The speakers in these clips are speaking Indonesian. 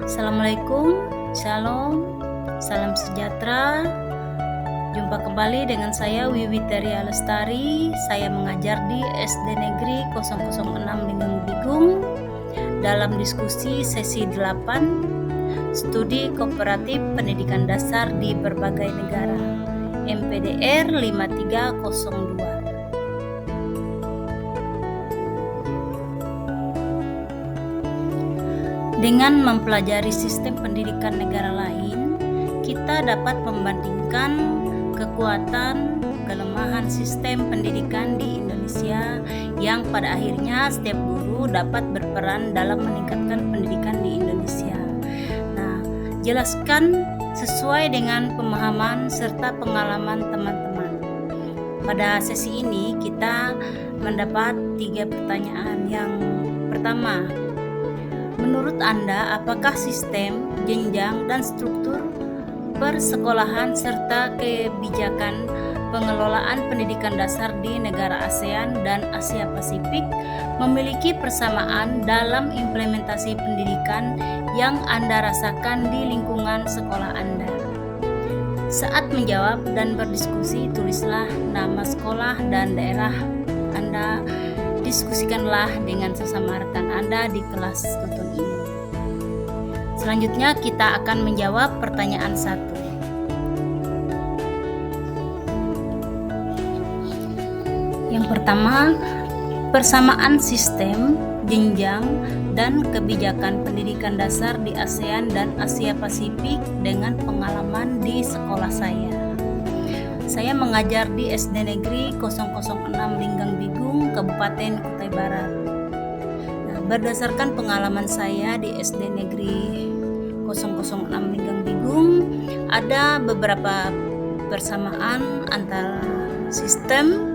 Assalamualaikum, Shalom, salam sejahtera. Jumpa kembali dengan saya Wiwi Teria Lestari. Saya mengajar di SD Negeri 006 Linggang Bigung dalam diskusi sesi 8 Studi Kooperatif Pendidikan Dasar di Berbagai Negara MPDR 5302. Dengan mempelajari sistem pendidikan negara lain, kita dapat membandingkan kekuatan, kelemahan sistem pendidikan di Indonesia yang pada akhirnya setiap guru dapat berperan dalam meningkatkan pendidikan di Indonesia. Nah, jelaskan sesuai dengan pemahaman serta pengalaman teman-teman. Pada sesi ini kita mendapat 3 pertanyaan. Yang pertama, menurut Anda, apakah sistem, jenjang, dan struktur persekolahan serta kebijakan pengelolaan pendidikan dasar di negara ASEAN dan Asia Pasifik memiliki persamaan dalam implementasi pendidikan yang Anda rasakan di lingkungan sekolah Anda? Saat menjawab dan berdiskusi, tulislah nama sekolah dan daerah Anda. Diskusikanlah dengan sesama rekan Anda di kelas tuntun ini. Selanjutnya kita akan menjawab pertanyaan 1. Yang pertama, persamaan sistem, jenjang, dan kebijakan pendidikan dasar di ASEAN dan Asia Pasifik dengan pengalaman di sekolah saya. Saya mengajar di SD Negeri 006 Linggang Bigung, Kabupaten Kutai Barat. Nah, berdasarkan pengalaman saya di SD Negeri 006 Linggang Bigung, ada beberapa persamaan antara sistem,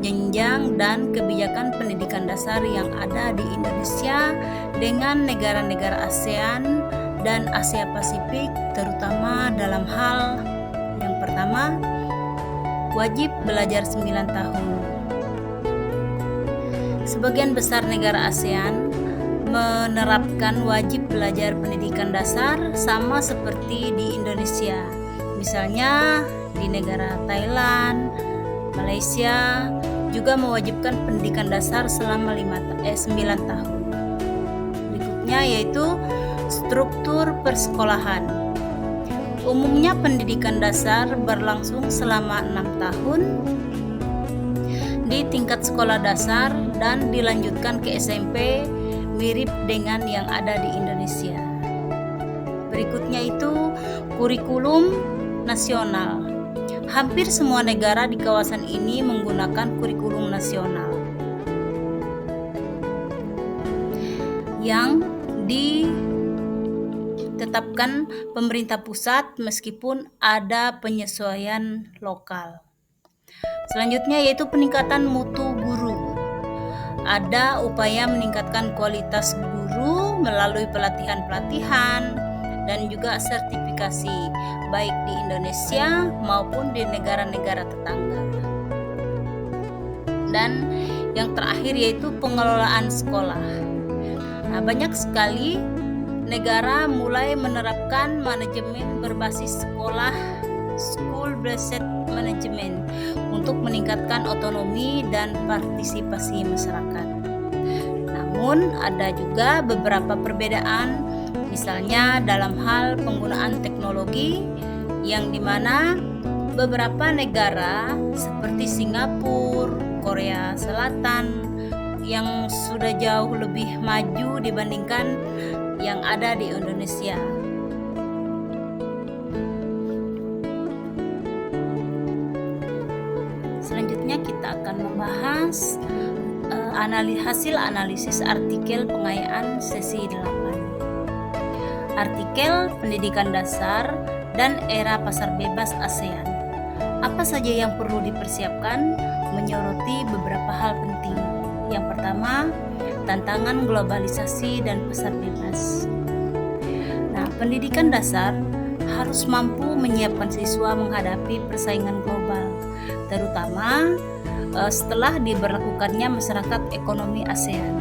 jenjang, dan kebijakan pendidikan dasar yang ada di Indonesia dengan negara-negara ASEAN dan Asia Pasifik, terutama dalam hal yang pertama, wajib belajar 9 tahun. Sebagian besar negara ASEAN menerapkan wajib belajar pendidikan dasar sama seperti di Indonesia. Misalnya di negara Thailand, Malaysia juga mewajibkan pendidikan dasar selama 9 tahun. Berikutnya yaitu struktur persekolahan. Umumnya pendidikan dasar berlangsung selama 6 tahun di tingkat sekolah dasar dan dilanjutkan ke SMP, mirip dengan yang ada di Indonesia. Berikutnya itu kurikulum nasional. Hampir semua negara di kawasan ini menggunakan kurikulum nasional yang ditetapkan pemerintah pusat meskipun ada penyesuaian lokal. Selanjutnya yaitu peningkatan mutu guru. Ada upaya meningkatkan kualitas guru melalui pelatihan-pelatihan dan juga sertifikasi baik di Indonesia maupun di negara-negara tetangga. Dan yang terakhir yaitu pengelolaan sekolah. Nah, banyak sekali negara mulai menerapkan manajemen berbasis sekolah, school-based management, untuk meningkatkan otonomi dan partisipasi masyarakat. Namun ada juga beberapa perbedaan, misalnya dalam hal penggunaan teknologi, yang dimana beberapa negara seperti Singapura, Korea Selatan yang sudah jauh lebih maju dibandingkan yang ada di Indonesia. Selanjutnya kita akan membahas hasil analisis artikel pengayaan sesi 8. Artikel pendidikan dasar dan era pasar bebas ASEAN. Apa saja yang perlu dipersiapkan? Menyoroti beberapa hal penting. Yang pertama, tantangan globalisasi dan pasar bebas. Nah, pendidikan dasar harus mampu menyiapkan siswa menghadapi persaingan global, terutama setelah diberlakukannya masyarakat ekonomi ASEAN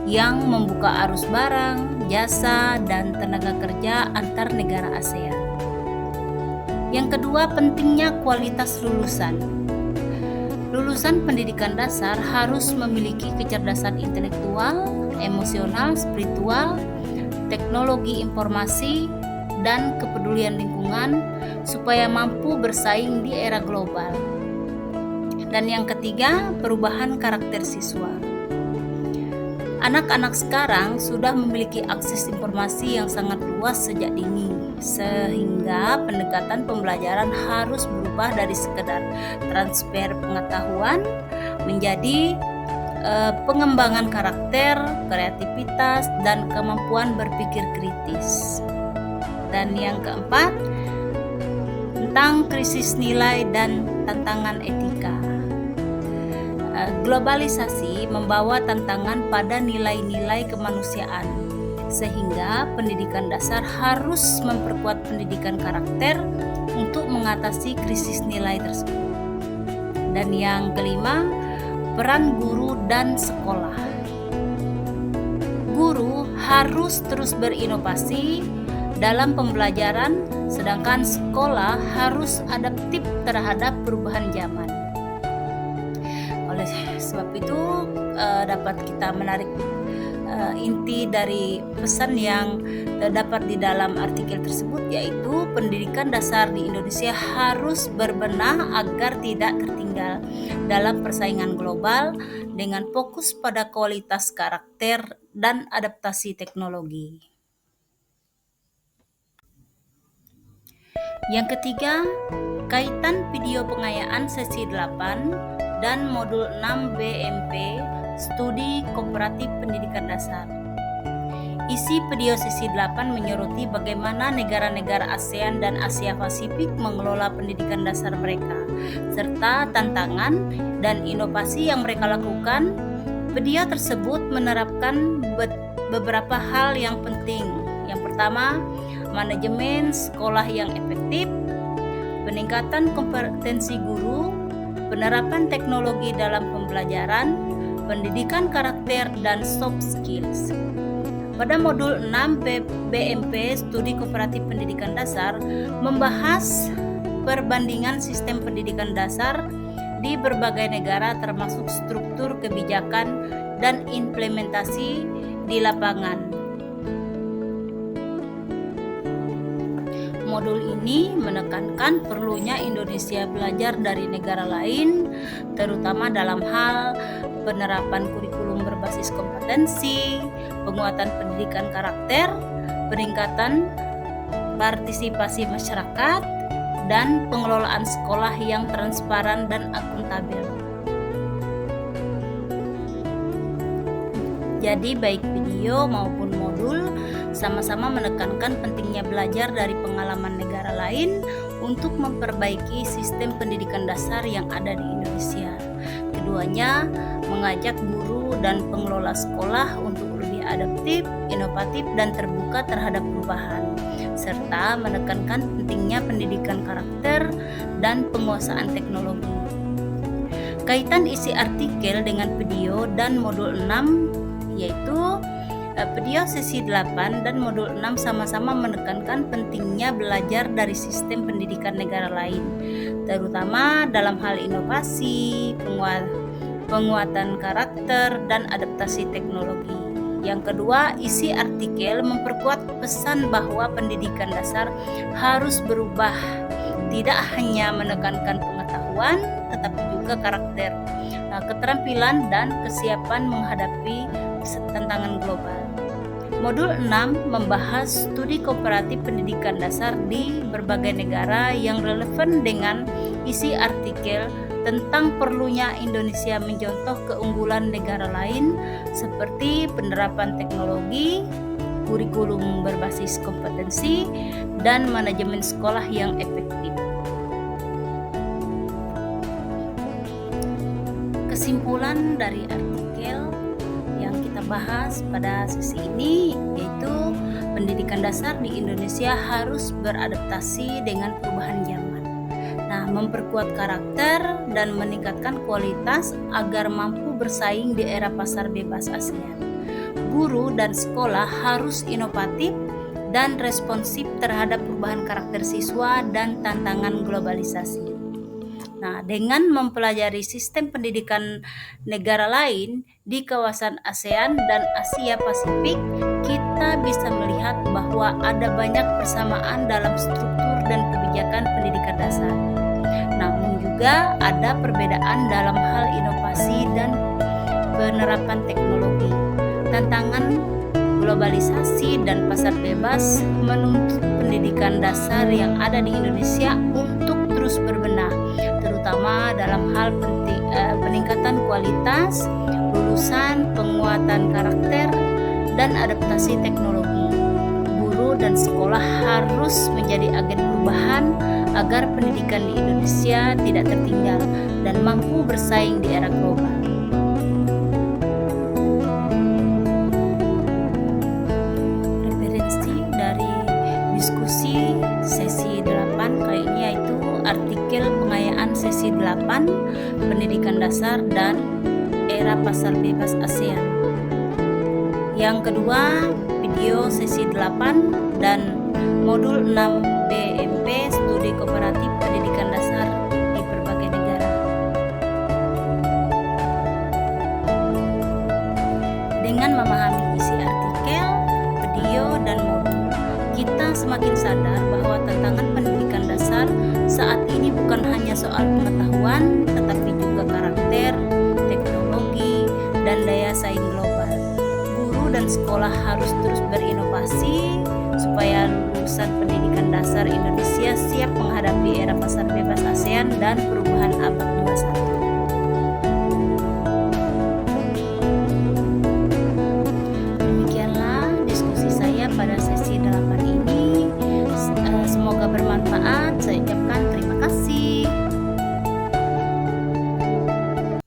yang membuka arus barang, jasa, dan tenaga kerja antar negara ASEAN. Yang kedua, pentingnya kualitas lulusan. Lulusan pendidikan dasar harus memiliki kecerdasan intelektual, emosional, spiritual, teknologi informasi, dan kepedulian lingkungan supaya mampu bersaing di era global. Dan yang ketiga, perubahan karakter siswa. Anak-anak sekarang sudah memiliki akses informasi yang sangat luas sejak dini, sehingga pendekatan pembelajaran harus berubah dari sekedar transfer pengetahuan menjadi pengembangan karakter, kreativitas, dan kemampuan berpikir kritis. Dan yang keempat, tentang krisis nilai dan tantangan etika. Globalisasi membawa tantangan pada nilai-nilai kemanusiaan, sehingga pendidikan dasar harus memperkuat pendidikan karakter untuk mengatasi krisis nilai tersebut. Dan yang kelima, peran guru dan sekolah. Guru harus terus berinovasi dalam pembelajaran, sedangkan sekolah harus adaptif terhadap perubahan zaman. Oleh sebab itu dapat kita menarik inti dari pesan yang terdapat di dalam artikel tersebut, yaitu pendidikan dasar di Indonesia harus berbenah agar tidak tertinggal dalam persaingan global dengan fokus pada kualitas karakter dan adaptasi teknologi. Yang ketiga, kaitan video pengayaan sesi 8 dan modul 6 BMP Studi Kooperatif Pendidikan Dasar. Isi video sesi 8 menyoroti bagaimana negara-negara ASEAN dan Asia Pasifik mengelola pendidikan dasar mereka, serta tantangan dan inovasi yang mereka lakukan. Video tersebut menerapkan beberapa hal yang penting. Yang pertama, manajemen sekolah yang efektif, peningkatan kompetensi guru, penerapan teknologi dalam pembelajaran, pendidikan karakter, dan soft skills. Pada modul 6 BMP Studi Kooperatif Pendidikan Dasar membahas perbandingan sistem pendidikan dasar di berbagai negara, termasuk struktur kebijakan dan implementasi di lapangan. Modul ini menekankan perlunya Indonesia belajar dari negara lain, terutama dalam hal penerapan kurikulum berbasis kompetensi, penguatan pendidikan karakter, peningkatan partisipasi masyarakat, dan pengelolaan sekolah yang transparan dan akuntabel. Jadi baik video maupun modul sama-sama menekankan pentingnya belajar dari pengalaman negara lain untuk memperbaiki sistem pendidikan dasar yang ada di Indonesia. Keduanya mengajak guru dan pengelola sekolah untuk lebih adaptif, inovatif, dan terbuka terhadap perubahan, serta menekankan pentingnya pendidikan karakter dan penguasaan teknologi. Kaitan isi artikel dengan video dan modul 6, yaitu video sesi 8 dan modul 6 sama-sama menekankan pentingnya belajar dari sistem pendidikan negara lain, terutama dalam hal inovasi, penguatan karakter, dan adaptasi teknologi. Yang kedua, isi artikel memperkuat pesan bahwa pendidikan dasar harus berubah, tidak hanya menekankan pengetahuan, tetapi juga karakter, keterampilan, dan kesiapan menghadapi tantangan global. Modul 6 membahas studi kooperatif pendidikan dasar di berbagai negara yang relevan dengan isi artikel tentang perlunya Indonesia mencontoh keunggulan negara lain seperti penerapan teknologi, kurikulum berbasis kompetensi, dan manajemen sekolah yang efektif. Kesimpulan dari artikel yang kita bahas pada sesi ini yaitu pendidikan dasar di Indonesia harus beradaptasi dengan perubahan zaman. Memperkuat karakter dan meningkatkan kualitas agar mampu bersaing di era pasar bebas ASEAN. guru dan sekolah harus inovatif dan responsif terhadap perubahan karakter siswa dan tantangan globalisasi. Nah, dengan mempelajari sistem pendidikan negara lain di kawasan ASEAN dan Asia Pasifik, kita bisa melihat bahwa ada banyak persamaan dalam struktur dan kebijakan pendidikan dasar. Namun juga ada perbedaan dalam hal inovasi dan penerapan teknologi. Tantangan globalisasi dan pasar bebas menuntut pendidikan dasar yang ada di Indonesia untuk terus berbenah, terutama dalam hal peningkatan kualitas lulusan, penguatan karakter, dan adaptasi teknologi. Guru dan sekolah harus menjadi agen perubahan agar pendidikan di Indonesia tidak tertinggal dan mampu bersaing di era global. Diskusi sesi 8 kali ini yaitu artikel pengayaan sesi 8 pendidikan dasar dan era pasar bebas ASEAN. Yang kedua, video sesi 8 dan modul 6 BMP studi kooperatif pendidikan dasar di berbagai negara. Dengan memahami isi artikel, video, dan modul, kita semakin sadar bahwa tantangan pendidikan dasar saat ini bukan hanya soal pengetahuan, tetapi juga karakter, teknologi, dan daya saing global. Guru dan sekolah harus terus berinovasi supaya lulusan pendidikan dasar Indonesia siap menghadapi era pasar bebas ASEAN dan perubahan abad 21.